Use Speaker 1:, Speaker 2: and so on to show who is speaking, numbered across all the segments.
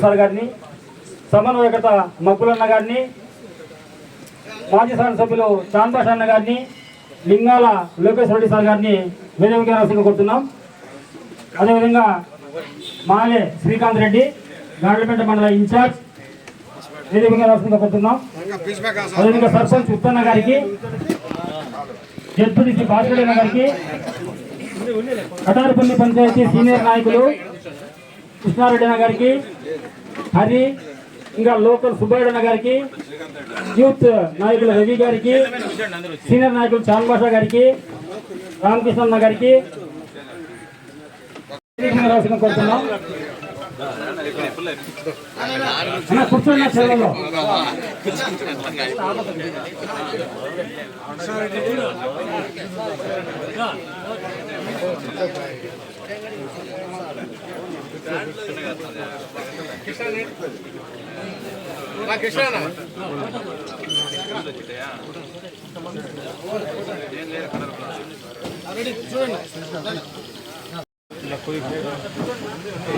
Speaker 1: Sir గారిని, సమన్వయకర్త మక్కులన్న గారిని, మాజీ శాసనసభ్యులు చాన్బాష అన్న గారిని, లింగాల లోకేశ్వర రెడ్డి సార్ గారిని వేదికగా రాసింగ్ కోరుతున్నాం. అదేవిధంగా మాలే శ్రీకాంత్ రెడ్డి గార్లపేట మండల ఇన్ఛార్జ్ వేదికగా రాసింగ్ కోరుతున్నాం. అదేవిధంగా సర్పంచ్ ఉత్తన్న గారికి, జడ్పీటీసీ భాస్కరన్న గారికి, కటారపల్లి పంచాయతీ సీనియర్ నాయకులు కృష్ణారెడ్డి అన్న గారికి, హరి, ఇంకా లోకల్ సుబ్బయ్య గారికి, యూత్ నాయకులు రవి గారికి, సీనియర్ నాయకులు చాన్బాషా గారికి, రామకృష్ణ గారికి రాసిన కోరుతున్నాం. కూర్చోండి సేవలో.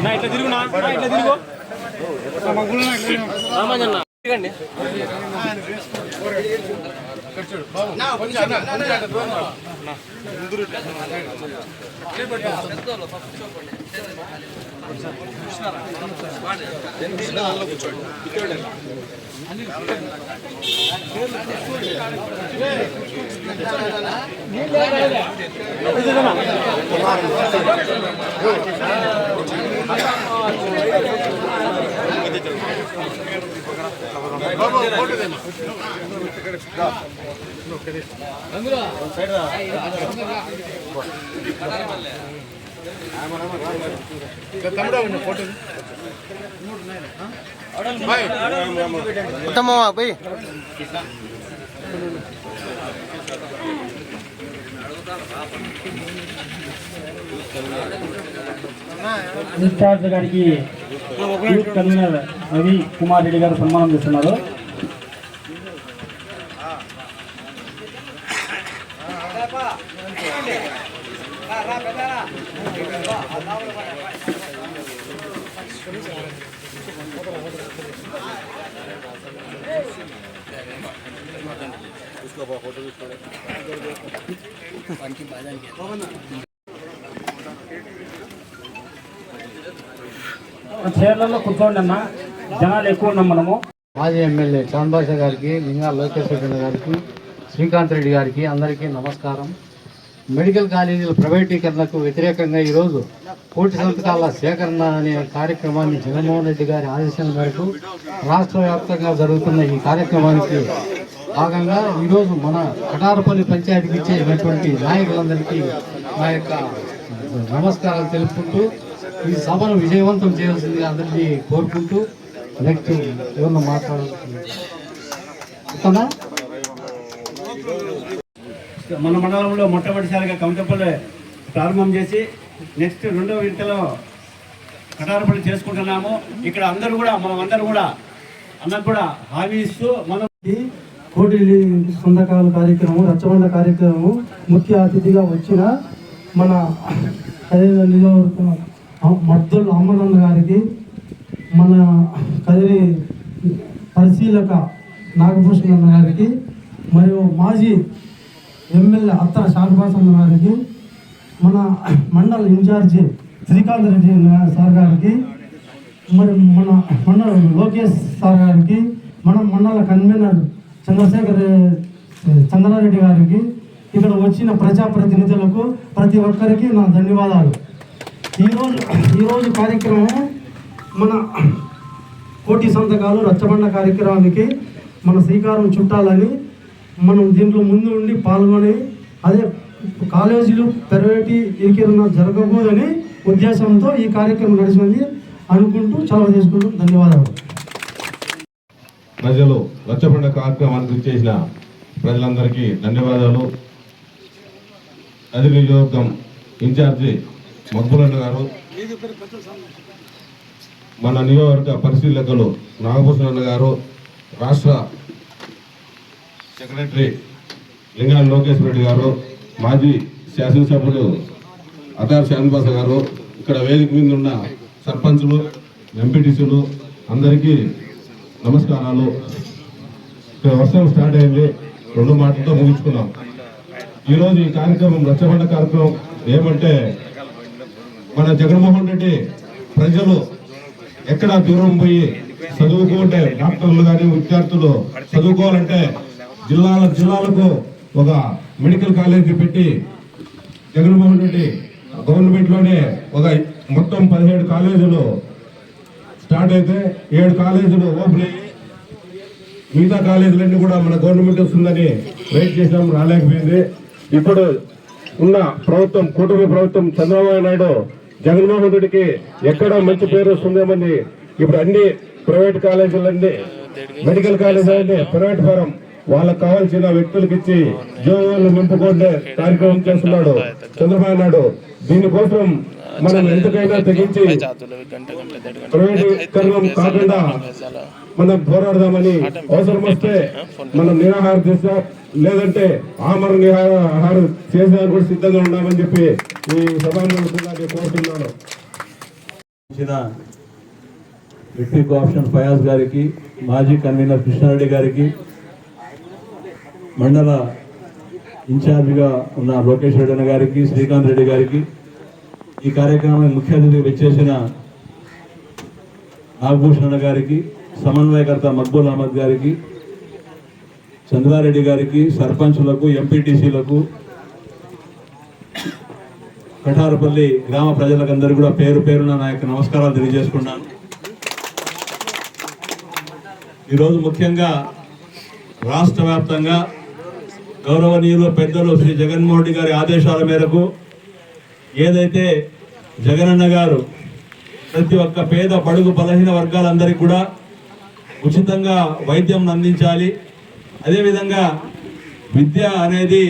Speaker 1: ఇట్లా తిరుగునా, ఇట్లా తిరుగు. ఇన్ఛార్జ్ గారికి యూత్ కన్వీనర్ రవి కుమార్ రెడ్డి గారు సన్మానం చేస్తున్నారు. చైర్లలో కూర్చోండి అన్న, జనాలు ఎక్కువ ఉన్నాం మనము.
Speaker 2: మాజీ ఎమ్మెల్యే చాన్బాష గారికి, లింగాల లోకేశ్వర రెడ్డి గారికి, శ్రీకాంత్ రెడ్డి గారికి అందరికీ నమస్కారం. మెడికల్ కాలేజీల ప్రైవేటీకరణకు వ్యతిరేకంగా ఈరోజు కోటి సంతకాల సేకరణ అనే కార్యక్రమాన్ని జగన్మోహన్ రెడ్డి గారి ఆదేశాల మేరకు రాష్ట్ర వ్యాప్తంగా జరుగుతున్న ఈ కార్యక్రమానికి భాగంగా ఈరోజు మన కటారపల్లి పంచాయతీకి ఇచ్చేటువంటి నాయకులందరికీ నా యొక్క నమస్కారాలు తెలుపుకుంటూ ఈ సభను విజయవంతం చేయాల్సిందిగా అందరినీ కోరుకుంటూ నెక్స్ట్ ఎవరిని మాట్లాడుతున్నా.
Speaker 1: మన మండలంలో మొట్టమొదటిసారిగా కౌంటపల్లి ప్రారంభం చేసి నెక్స్ట్ రెండవ విడతలో కటారపల్లి చేసుకుంటున్నాము. ఇక్కడ అందరూ కూడా మనమందరూ కూడా అన్నకు కూడా హామీ ఇస్తూ మనం
Speaker 3: కోటి సంతకాల కార్యక్రమం, రచ్చబండ కార్యక్రమము ముఖ్య అతిథిగా వచ్చిన మన మద్దుల అమ్మనన్న గారికి, మన కదిరి పరిశీలక నాగభూషణ గారికి, మరియు మాజీ ఎమ్మెల్యే అత్తర శాంతభాసన్న గారికి, మన మండల ఇన్ఛార్జి శ్రీకాంత్ రెడ్డి సార్ గారికి, మరి మన మండల లోకేష్ సార్ గారికి, మన మండల కన్వీనర్ చంద్రారెడ్డి గారికి, ఇక్కడ వచ్చిన ప్రజాప్రతినిధులకు ప్రతి ఒక్కరికి నా ధన్యవాదాలు. ఈరోజు కార్యక్రమం మన కోటి సంతకాలు రచ్చబండ కార్యక్రమానికి మన శ్రీకారం చుట్టాలని మనం దీంట్లో ముందు ఉండి పాల్గొని అదే కాలేజీలు ప్రైవేటీకరణ జరగకూడదని ఉద్దేశంతో ఈ కార్యక్రమం నడిచింది. అనుకుంటూ చలవ చేసుకుంటూ ధన్యవాదాలు.
Speaker 4: ప్రజలు రచ్చబండ కార్యక్రమానికి చేసిన ప్రజలందరికీ ధన్యవాదాలు. కదిరి నియోజకవర్గం ఇన్ఛార్జి మక్బులన్న గారు, మన నియోజకవర్గ పరిశీలకులు నాగభూషణన్న గారు, రాష్ట్ర సెక్రటరీ లింగాల లోకేష్ రెడ్డి గారు, మాజీ శాసనసభ్యులు అతార్ శ్యాన్బాస గారు, ఇక్కడ వేదిక మీద ఉన్న సర్పంచులు, ఎంపీటీసీలు అందరికీ నమస్కారాలు. ఇక్కడ వర్షం స్టార్ట్ అయింది, 2 మాటలతో ముగించుకున్నాం. ఈరోజు ఈ కార్యక్రమం రచ్చబండ కార్యక్రమం ఏమంటే, మన జగన్మోహన్ రెడ్డి ప్రజలు ఎక్కడ దూరం పోయి చదువుకుంటే, డాక్టర్లు కానీ విద్యార్థులు చదువుకోవాలంటే జిల్లాలకు ఒక మెడికల్ కాలేజీ పెట్టి జగన్మోహన్ రెడ్డి గవర్నమెంట్లోనే ఒక మొత్తం 17 కాలేజీలు స్టార్ట్ అయితే 7 కాలేజీలు ఓపెన్ అయ్యి మిగతా కాలేజీలన్నీ కూడా మన గవర్నమెంట్ వస్తుందని వెయిట్ చేసినాం, రాలేకపోయింది. ఇప్పుడు ఉన్న ప్రభుత్వం, కూటమి ప్రభుత్వం చంద్రబాబు నాయుడు జగన్మోహన్ రెడ్డికి ఎక్కడ మంచి పేరు వస్తుందేమని ఇప్పుడు అన్ని ప్రైవేట్ కాలేజీలన్నీ, మెడికల్ కాలేజీలన్నీ ప్రైవేట్ ఫారం వాళ్ళకు కావాల్సిన వ్యక్తులకు ఇచ్చి ఉద్యోగాలు నింపుకునే కార్యక్రమం చేస్తున్నాడు చంద్రబాబు నాయుడు. దీనికోసం మనం ఎంతకైనా తెగించి ప్రైవేటీకరణం కాకుండా మనం పోరాడదామని, అవసరం వస్తే మనం నిరాహార చేస్తాం, లేదంటే ఆమరణ నిరాహారం చేసేదానికి కూడా సిద్ధంగా ఉన్నామని చెప్పి ఈ సభాముఖంగా కోరుతున్నాను.
Speaker 5: డిప్యూటీ కోఆప్షన్ ఫయాజ్ గారికి, మాజీ కన్వీనర్ కృష్ణారెడ్డి గారికి, మండల ఇన్ఛార్జిగా ఉన్న లోకేష్ రెడ్డి గారికి, శ్రీకాంత్ రెడ్డి గారికి, ఈ కార్యక్రమానికి ముఖ్య అతిథిగా వచ్చేసిన నాగభూషణ గారికి, సమన్వయకర్త మక్బూల్ అహ్మద్ గారికి, చంద్రారెడ్డి గారికి, సర్పంచులకు, ఎంపీటీసీలకు, కఠారపల్లి గ్రామ ప్రజలకందరూ కూడా పేరు పేరున నా యొక్క నమస్కారాలు తెలియజేసుకున్నాను. ఈరోజు ముఖ్యంగా రాష్ట్ర వ్యాప్తంగా గౌరవనీయులు పెద్దలు శ్రీ జగన్మోహన్ రెడ్డి గారి ఆదేశాల మేరకు ఏదైతే జగనన్న గారు ప్రతి ఒక్క పేద బడుగు బలహీన వర్గాలందరికీ కూడా ఉచితంగా వైద్యం అందించాలి, అదేవిధంగా విద్య అనేది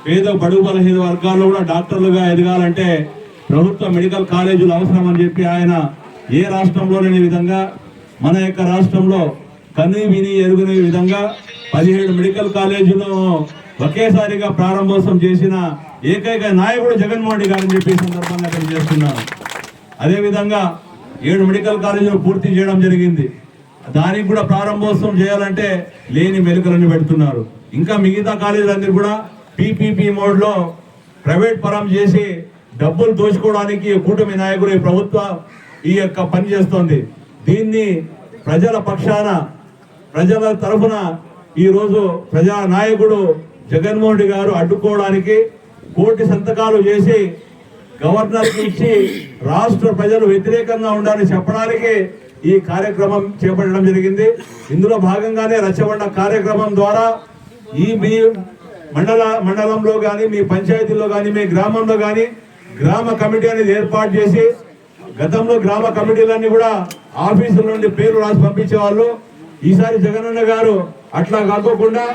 Speaker 5: పేద బడుగు బలహీన వర్గాల్లో కూడా డాక్టర్లుగా ఎదగాలంటే ప్రభుత్వ మెడికల్ కాలేజీలు అవసరం అని చెప్పి ఆయన ఏ రాష్ట్రంలో లేని విధంగా మన యొక్క రాష్ట్రంలో కని విని ఎరుగునే విధంగా 17 మెడికల్ కాలేజీలు ఒకేసారిగా ప్రారంభోత్సవం చేసిన ఏకైక నాయకుడు జగన్మోహన్ రెడ్డి గారని చెప్పి సందర్భంగా తెలియజేస్తున్నాను. అదేవిధంగా 7 మెడికల్ కాలేజీలు పూర్తి చేయడం జరిగింది. దానికి కూడా ప్రారంభోత్సవం చేయాలంటే లేని మెలికలను పెడుతున్నారు. ఇంకా మిగతా కాలేజీలన్నీ కూడా పీపీపీ మోడ్లో ప్రైవేట్ పరం చేసి డబ్బులు దోచుకోవడానికి కూటమి నాయకులు ఈ ప్రభుత్వం ఈ యొక్క పని చేస్తోంది. దీన్ని ప్రజల పక్షాన, ప్రజల తరఫున ఈరోజు ప్రజా నాయకుడు జగన్మోహన్ రెడ్డి గారు అడ్డుకోవడానికి కోటి సంతకాలు చేసి గవర్నర్కి ఇచ్చి రాష్ట్ర ప్రజలు వ్యతిరేకంగా ఉండాలని చెప్పడానికి ఈ కార్యక్రమం చేపట్టడం జరిగింది. ఇందులో భాగంగానే రచ్చబండ కార్యక్రమం ద్వారా మీ మండలంలో కానీ, మీ పంచాయతీలో కానీ, మీ గ్రామంలో కానీ గ్రామ కమిటీ అనేది ఏర్పాటు చేసి, గతంలో గ్రామ కమిటీలన్నీ కూడా ఆఫీసుల నుండి పేరు రాసి పంపించేవాళ్ళు. ఈసారి జగనన్న గారు అట్లా కాకోకుండా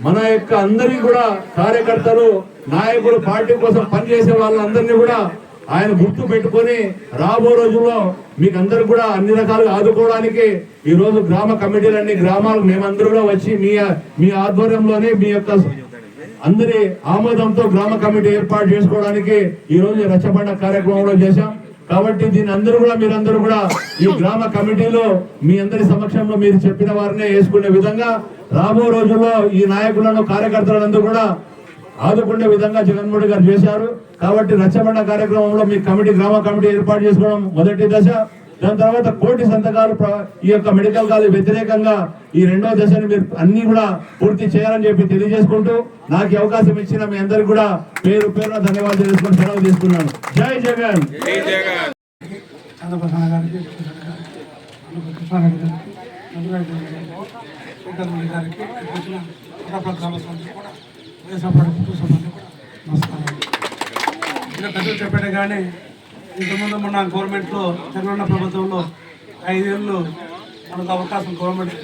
Speaker 5: మన యొక్క అందరికీ కూడా కార్యకర్తలు, నాయకులు, పార్టీ కోసం పనిచేసే వాళ్ళందరినీ కూడా ఆయన గుర్తు పెట్టుకొని రాబో రోజుల్లో మీకు అందరు కూడా అన్ని రకాలుగా ఆదుకోవడానికి ఈ రోజు గ్రామ కమిటీలన్నీ గ్రామాలకు మేమందరూ వచ్చి మీ ఆధ్వర్యంలోనే మీ యొక్క అందరి ఆమోదంతో గ్రామ కమిటీ ఏర్పాటు చేసుకోవడానికి ఈ రోజు రచ్చబండ కార్యక్రమంలో చేశాం. కాబట్టి దీని అందరూ కూడా మీరందరూ కూడా ఈ గ్రామ కమిటీలో మీ అందరి సమక్షంలో మీరు చెప్పిన వారినే వేసుకునే విధంగా రాబో రోజుల్లో ఈ నాయకులను, కార్యకర్తలందరూ కూడా ఆదుకునే విధంగా జగన్మోహన్ గారు చేశారు. కాబట్టి రచ్చబండ కార్యక్రమంలో మీ కమిటీ, గ్రామ కమిటీ ఏర్పాటు చేసుకోవడం మొదటి దశ. దాని తర్వాత కోటి సంతకాలు ఈ యొక్క మెడికల్ కాలేజ్ వ్యతిరేకంగా ఈ 2వ దశని మీరు అన్ని కూడా పూర్తి చేయాలని చెప్పి తెలియజేసుకుంటూ నాకు అవకాశం ఇచ్చిన మీ అందరికి కూడా పేరు పేరున ధన్యవాదాలు తెలుసుకొని సెలవు తీసుకున్నాను. జై జగన్.
Speaker 3: పెద్దలు చెప్పాడు కానీ
Speaker 6: ఇంతకుముందు మన గవర్నమెంట్లో చంద్రబాబు ప్రభుత్వంలో 5 ఏళ్ళు మనకు అవకాశం గవర్నమెంట్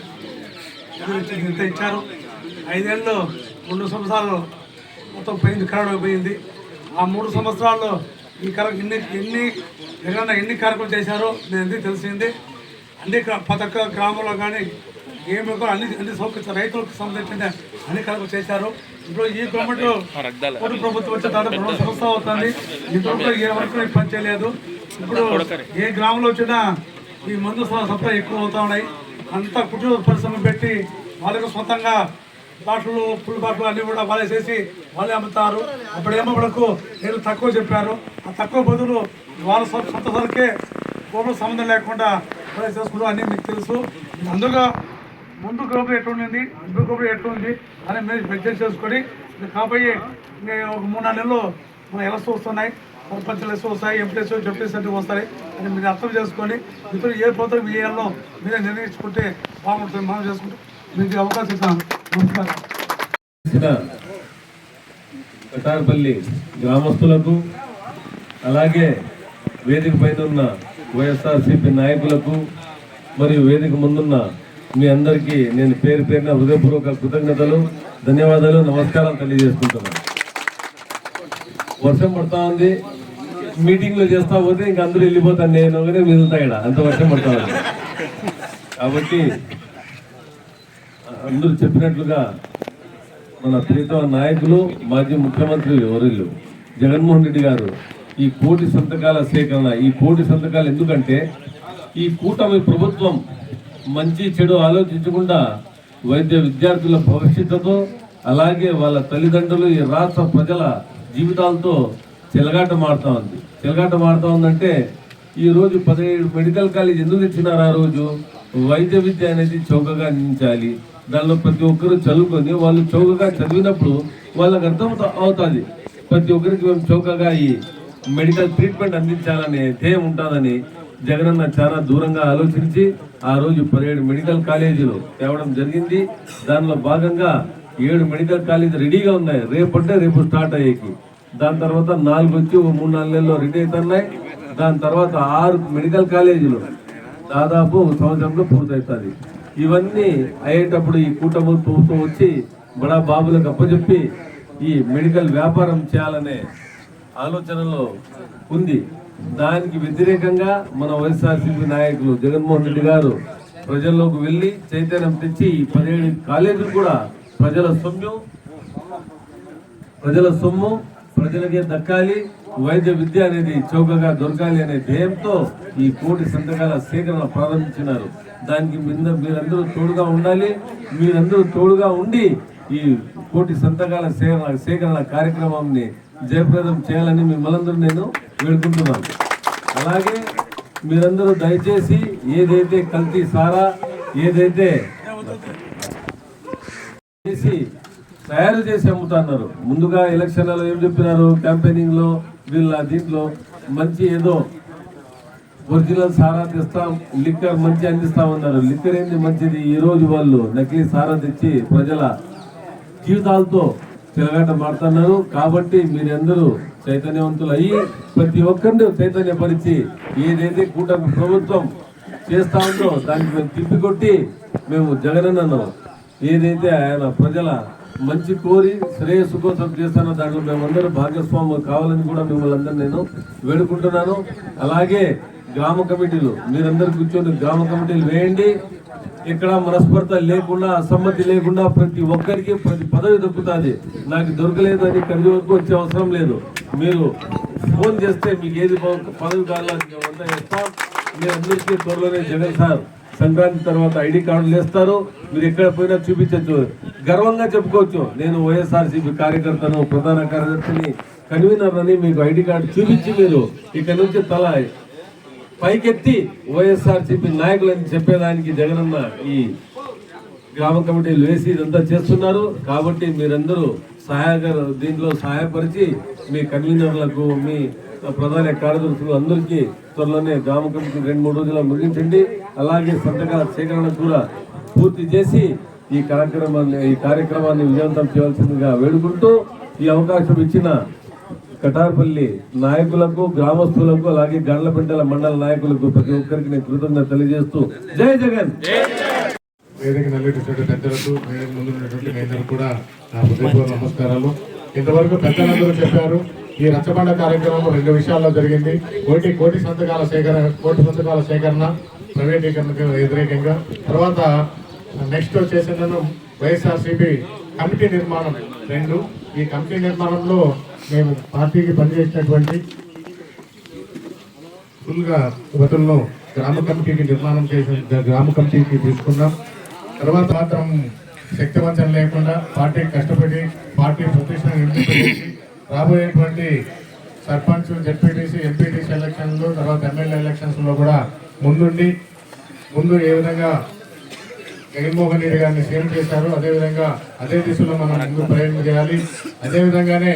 Speaker 6: ఇంత ఇచ్చారు. 5 ఏళ్ళు 2 సంవత్సరాలు మొత్తం పోయింది, కరోనా పోయింది. ఆ 3 సంవత్సరాల్లో ఈ ఎన్ని కార్యక్రమాలు చేశారో నేను ఎందుకు తెలిసింది. ప్రతి ఒక్క గ్రామంలో కానీ ఏమి అన్ని సౌకర్యం రైతులకు సంబంధించిన అన్ని కార్యక్రమాలు చేశారు. ఇప్పుడు ఈ గవర్నమెంట్ కోటి ప్రభుత్వం వచ్చే దాదాపు 2 సంవత్సరాలు అవుతుంది. ఇంతవరకు ఏ వరకు పని చేయలేదు. ఇప్పుడు ఏ గ్రామంలో వచ్చినా ఈ మందు సప్లై ఎక్కువ అవుతా ఉన్నాయి. అంతా కుటుంబ పరిశ్రమ పెట్టి వాళ్ళకు సొంతంగా బాటలు ఫుల్ బాటలు అన్నీ కూడా వాళ్ళే చేసి వాళ్ళే అమ్ముతారు. అప్పుడేమో మనకు నేను తక్కువ చెప్పారు. ఆ తక్కువ బదులు వాళ్ళ సొంత సరికే గోపురం సంబంధం లేకుండా వాళ్ళే చేసుకుంటారు అని మీకు తెలుసు. అందులో ముందు గోపురం ఎట్లుంది, ఇప్పుడు గోపురం ఎట్లుంది అని మీరు మెజర్ చేసుకొని కాబోయే ఒక 3-4 నెలలు మన ఎలక్షన్ వస్తున్నాయి, సర్పంచ్ ఎలక్షన్ వస్తాయి, ఎంపీఎస్ డిప్యూటీస్ అన్ని వస్తాయి అని మీరు అర్థం చేసుకొని ఇప్పుడు ఏ పోతారు మీ ఏళ్ళలో మీరే నిర్ణయించుకుంటే బాగుంటుంది. మనం చేసుకుంటే మీకు అవకాశం ఇస్తాను. నమస్కారం.
Speaker 5: కటార్పల్లి గ్రామస్తులకు అలాగే వేదిక పైన ఉన్న వైఎస్ఆర్సీపీ నాయకులకు మరియు వేదిక ముందున్న మీ అందరికీ నేను పేరు పేరున హృదయపూర్వక కృతజ్ఞతలు, ధన్యవాదాలు, నమస్కారం తెలియజేసుకుంటున్నాను. వర్షం పడతా ఉంది, మీటింగ్లో చేస్తా పోతే ఇంక అందరూ వెళ్ళిపోతాను, నేను ఒకనే మిగులుతా ఇక్కడ, అంత వర్షం పడతా ఉంది. కాబట్టి అందరూ చెప్పినట్లుగా మన ప్రీతమ నాయకులు మాజీ ముఖ్యమంత్రి వర్యులు జగన్మోహన్ రెడ్డి గారు ఈ 1 కోటి సంతకాల సేకరణ, ఈ 1 కోటి సంతకాలు ఎందుకంటే ఈ కూటమి ప్రభుత్వం మంచి చెడు ఆలోచించకుండా వైద్య విద్యార్థుల భవిష్యత్తుతో అలాగే వాళ్ళ తల్లిదండ్రులు ఈ రాష్ట్ర ప్రజల జీవితాలతో చెలగాటమాడుతూ ఉంది. చెలగాటమాడుతూ ఉందంటే ఈరోజు 17 మెడికల్ కాలేజ్ ఎందుకు తెచ్చినారు? ఆ రోజు వైద్య విద్య అనేది చౌకగా అందించాలి, దానిలో ప్రతి ఒక్కరు చదువుకొని వాళ్ళు చౌకగా చదివినప్పుడు వాళ్ళకి అర్థం అవుతుంది. ప్రతి ఒక్కరికి మేము చౌకగా ఈ మెడికల్ ట్రీట్మెంట్ అందించాలనే ధ్యేయం ఉంటుందని జగనన్న చాలా దూరంగా ఆలోచించి ఆ రోజు 17 మెడికల్ కాలేజీలు తేవడం జరిగింది. దానిలో భాగంగా 7 మెడికల్ కాలేజీ రెడీగా ఉన్నాయి, రేపు స్టార్ట్ అయ్యేకి. దాని తర్వాత 4 వచ్చి 3-4 నెలల్లో రెడీ అవుతున్నాయి. దాని తర్వాత 6 మెడికల్ కాలేజీలు దాదాపు సంవత్సరంలో పూర్తవుతుంది. ఇవన్నీ అయ్యేటప్పుడు ఈ కూటమి ప్రభుత్వం వచ్చి బడా బాబులకు అప్పచెప్పి ఈ మెడికల్ వ్యాపారం చేయాలనే ఆలోచనలో ఉంది. దానికి వ్యతిరేకంగా మన వైఎస్ఆర్సీపీ నాయకులు జగన్మోహన్ రెడ్డి గారు ప్రజల్లోకి వెళ్ళి చైతన్యం తెచ్చి 17 కాలేజీలు కూడా ప్రజల సొమ్ము ప్రజలకే దక్కాలి, వైద్య విద్య అనేది చౌకగా దొరకాలి అనే ధ్యేయంతో ఈ 1 కోటి సంతకాల సేకరణ ప్రారంభించినారు. దానికి మీరందరూ తోడుగా ఉండాలి. మీరందరూ తోడుగా ఉండి ఈ 1 కోటి సంతకాల సేకరణ కార్యక్రమాన్ని జయప్రదం చేయాలని మిమ్మల్ని నేను వేడుకుంటున్నాను. అలాగే మీరందరూ దయచేసి ఏదైతే కల్తీ సారా ఏదైతే చేసి తయారు చేసి అమ్ముతున్నారు, ముందుగా ఎలక్షన్లలో ఏం చెప్పినారు, క్యాంపెయినింగ్ లో దీంట్లో మంచి ఏదో ఒరిజినల్ సారా తెస్తాం, లిక్కర్ మంచి అందిస్తామన్నారు. లిక్కర్ ఏంది మంచిది? ఈ రోజు వాళ్ళు నకిలీ సారా తెచ్చి ప్రజల జీవితాలతో తిరగాట మాడుతున్నారు. కాబట్టి మీరందరూ చైతన్యవంతులు అయ్యి ప్రతి ఒక్కరిని చైతన్యపరిచి ఏదైతే కూటమి ప్రభుత్వం చేస్తా ఉందో దానికి మేము తిప్పికొట్టి మేము జగనన్నను ఏదైతే ఆయన ప్రజల మంచి కోరి శ్రేయస్సు కోసం చేస్తానో దాంట్లో మేమందరూ భాగస్వాములు కావాలని కూడా మిమ్మల్ని అందరూ నేను వేడుకుంటున్నాను. అలాగే గ్రామ కమిటీలు మీరందరూ కూర్చొని గ్రామ కమిటీలు వేయండి. ఇక్కడ మనస్పర్ధ లేకుండా అసమ్మతి లేకుండా ప్రతి ఒక్కరికి ప్రతి పదవి దొరుకుతుంది. నాకు దొరకలేదు అని కమిటీ వరకు వచ్చే అవసరం లేదు. మీరు ఫోన్ చేస్తే మీకు ఏది పదవి కావాలంటే ఇస్తాం. మీరు అందరికీ త్వరలోనే జగన్ సార్ సంక్రాంతి తర్వాత ఐడి కార్డులు వేస్తారు. మీరు ఎక్కడ పోయినా చూపించచ్చు, గర్వంగా చెప్పుకోవచ్చు, నేను వైఎస్ఆర్సీపీ కార్యకర్తను, ప్రధాన కార్యదర్శిని, కన్వీనర్ అని మీకు ఐడి కార్డు చూపించి మీరు ఇక్కడ నుంచి తల పైకెత్తి వైఎస్ఆర్సీపీ నాయకులని చెప్పేదానికి జగనన్న ఈ గ్రామ కమిటీలు వేసి ఇదంతా చేస్తున్నారు. కాబట్టి మీరందరూ దీంట్లో సహాయపరిచి మీ కన్వీనర్లకు, మీ ప్రధాన కార్యదర్శులు అందరికీ త్వరలోనే గ్రామ కమిటీ 2-3 రోజుల్లో ముగించండి. అలాగే సంతకాల సేకరణ కూడా పూర్తి చేసి ఈ కార్యక్రమాన్ని విజయవంతం చేయాల్సిందిగా వేడుకుంటూ ఈ అవకాశం ఇచ్చిన
Speaker 7: కటార్పల్లి నాయకులకు, గ్రామస్తులకు, అలాగే గండ్లపెంటల మండల నాయకులకు ప్రతి ఒక్కరికి నేను కృతజ్ఞత తెలియజేస్తూ జై జగన్.
Speaker 8: వేదిక నల్లేటటువంటి పెద్దలకు, వేదిక ముందు ఉన్నటువంటి నేతలకు కూడా నా హృదయపూర్వక నమస్కారాలు. ఇంతవరకు పెద్దలందరూ చెప్పారు. ఈ రచ్చబండ కార్యక్రమం 2 విషయాల్లో జరిగింది. కోటి సంతకాల సేకరణ ప్రైవేటీకరణకు వ్యతిరేకంగా, తర్వాత నెక్స్ట్ వచ్చేసిందను వైఎస్ఆర్సీపీ కమిటీ నిర్మాణం 2. ఈ కమిటీ నిర్మాణంలో మేము పార్టీకి పనిచేసినటువంటి ఫుల్గా వతులను గ్రామ కమిటీకి నిర్మాణం గ్రామ కమిటీకి తీసుకున్నాం. తర్వాత మాత్రం శక్తివంచన లేకుండా పార్టీకి కష్టపడి పార్టీ ప్రతిష్టను నిలిచిపెట్టి రాబోయేటువంటి సర్పంచ్, జెడ్పీటీసీ, ఎంపీటీసీ ఎలక్షన్లు, తర్వాత ఎమ్మెల్యే ఎలక్షన్స్లో కూడా ముందు ఏ విధంగా జగన్మోహన్ రెడ్డి గారిని సీఎం చేశారు, అదేవిధంగా అదే దిశలో మనం ముందు ప్రయత్నం చేయాలి. అదేవిధంగానే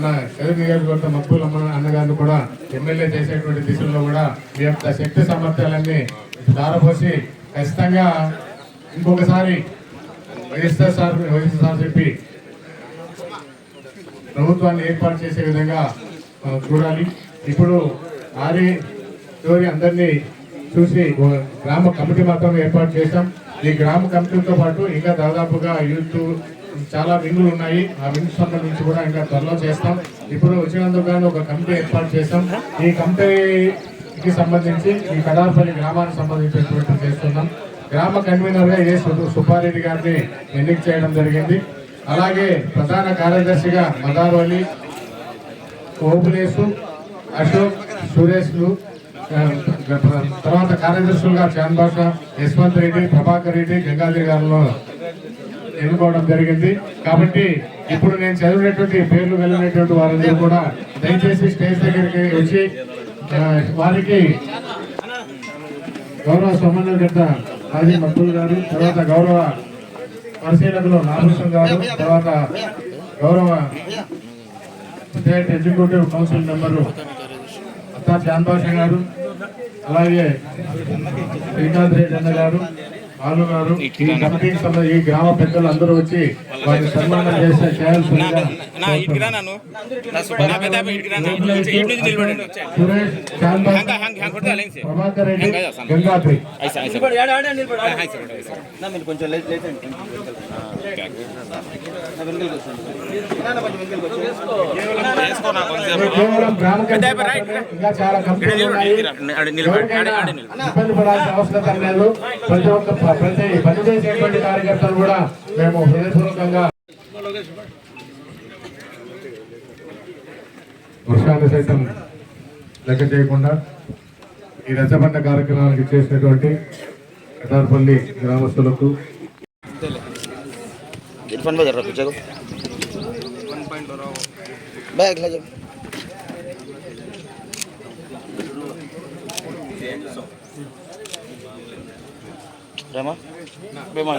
Speaker 8: మన చదువు నియోజకవర్గ మక్బూల్ అన్నగారిని కూడా ఎమ్మెల్యే చేసేటువంటి దిశలో కూడా మీ యొక్క శక్తి సామర్థ్యాలన్నీ దారపోసి ఖచ్చితంగా ఇంకొకసారి వైఎస్ఆర్సీపీ ప్రభుత్వాన్ని ఏర్పాటు చేసే విధంగా చూడాలి. ఇప్పుడు అందరినీ చూసి గ్రామ కమిటీ మాత్రం ఏర్పాటు చేశాం. ఈ గ్రామ కమిటీతో పాటు ఇంకా దాదాపుగా యూత్ చాలా వింగులు ఉన్నాయి. ఆ వింగ్స్ సంబంధించి కూడా ఇంకా త్వరలో చేస్తాం. ఇప్పుడు వచ్చినందుకు ఒక కమిటీ ఏర్పాటు చేస్తాం. ఈ కమిటీకి సంబంధించి ఈ కడార్పల్లి గ్రామానికి సంబంధించినటువంటి చేస్తున్నాం. గ్రామ కన్వీనర్గా సుబ్బారెడ్డి గారిని ఎన్నిక చేయడం జరిగింది. అలాగే ప్రధాన కార్యదర్శిగా మదార్వలి, ఓబులేసు, అశోక్, సురేష్లు, తర్వాత కార్యదర్శులుగా చాంద్ బాషా, యశ్వంత్ రెడ్డి, ప్రభాకర్ రెడ్డి, గంగాధరి గారిలో ఎన్నుకోవడం జరిగింది. కాబట్టి ఇప్పుడు నేను చదివినటువంటి పేర్లు వెళ్ళినటువంటి వారందరూ కూడా దయచేసి స్టేజ్ దగ్గరికి వచ్చి వారికి గౌరవ సమన్వయకర్త హాజీ మక్బూల్ గారు, తర్వాత గౌరవ పరిశీలకులు నాగభూషణ్ గారు, తర్వాత గౌరవ స్టేట్ ఎగ్జిక్యూటివ్ కౌన్సిల్ మెంబరు అత్తా చాంద్ బాషా గారు, అలాగే శ్రీకాంత్ రెడ్డి అన్న గారు, బాలు గారు, ఈ కమిటీకి సంబంధించి ఈ గ్రామ పెద్దలు అందరూ వచ్చి వారిని సన్మానం చేయాల్సిందిగా సురేష్, ప్రభాకర్ రెడ్డి, గంగాత్రి. కేవలం గ్రామ ఇంకా చాలా కంపెనీలు ఉన్నాయి. ఇబ్బంది పడాల్సిన అవసరం లేదు. పనిచేసేటువంటి కార్యకర్తలు కూడా మేము హృదయపూర్వకంగా వర్షాన్ని సైతం లెక్క చేయకుండా ఈ రచ్చబండ కార్యక్రమానికి చేసినటువంటి కటార్పల్లి గ్రామస్తులకు
Speaker 9: Rama? Bema.